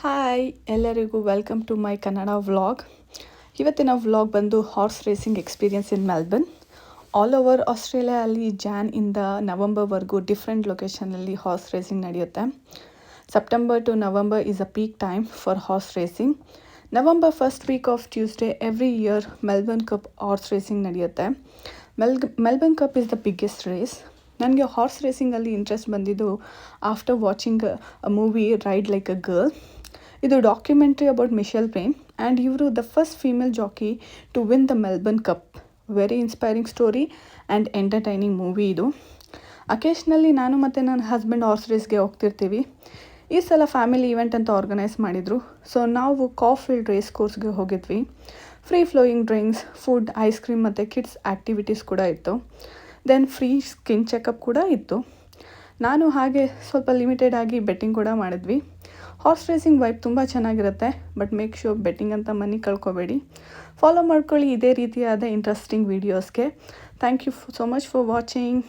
Hi ಎಲ್ಲರಿಗೂ welcome to my Kannada vlog. ಇವತ್ತಿನ vlog ಬಂದು horse racing experience in Melbourne. All over ಆಸ್ಟ್ರೇಲಿಯಾದಲ್ಲಿ ಇಂದ ನವಂಬರ್ವರೆಗೂ ಡಿಫ್ರೆಂಟ್ ಲೊಕೇಶನಲ್ಲಿ ಹಾರ್ಸ್ ರೇಸಿಂಗ್ ನಡೆಯುತ್ತೆ. September to November is a peak time for horse racing. November first week of Tuesday every year Melbourne Cup horse racing ನಡೆಯುತ್ತೆ. Melbourne Cup is the biggest race. ನನಗೆ horse ರೇಸಿಂಗಲ್ಲಿ interest ಬಂದಿದ್ದು after watching a movie Ride Like a Girl. ಇದು documentary about Michel pain and ಇವರು the first female jockey to win the Melbourne cup. Very inspiring story and entertaining movie ಇದು. ಅಕೇಶ್ನಲ್ಲಿ ನಾನು ಮತ್ತು ನನ್ನ ಹಸ್ಬೆಂಡ್ ಹಾರ್ಸ್ ರೇಸ್ಗೆ ಹೋಗ್ತಿರ್ತೀವಿ. ಈ ಸಲ ಫ್ಯಾಮಿಲಿ ಇವೆಂಟ್ ಅಂತ ಆರ್ಗನೈಸ್ ಮಾಡಿದರು. ಸೊ ನಾವು ಕಾಫೀಲ್ಡ್ ರೇಸ್ ಕೋರ್ಸ್ಗೆ ಹೋಗಿದ್ವಿ. Free flowing drinks, food, ice cream ಮತ್ತು ಕಿಡ್ಸ್ ಆ್ಯಕ್ಟಿವಿಟೀಸ್ ಕೂಡ ಇತ್ತು. ದೆನ್ ಫ್ರೀ ಸ್ಕಿನ್ ಚೆಕಪ್ ಕೂಡ ಇತ್ತು. ನಾನು ಹಾಗೆ ಸ್ವಲ್ಪ ಲಿಮಿಟೆಡ್ ಆಗಿ ಬೆಟ್ಟಿಂಗ್ ಕೂಡ ಮಾಡಿದ್ವಿ. ಹಾರ್ಸ್ ರೇಸಿಂಗ್ ವೈಬ್ ತುಂಬ ಚೆನ್ನಾಗಿರುತ್ತೆ. ಬಟ್ ಮೇಕ್ ಶ್ಯೂರ್ ಬೆಟ್ಟಿಂಗ್ ಅಂತ ಮನಿ ಕಳ್ಕೊಬೇಡಿ. ಫಾಲೋ ಮಾಡ್ಕೊಳ್ಳಿ ಇದೇ ರೀತಿಯಾದ ಇಂಟ್ರೆಸ್ಟಿಂಗ್ ವೀಡಿಯೋಸ್ಗೆ. Thank you so much for watching.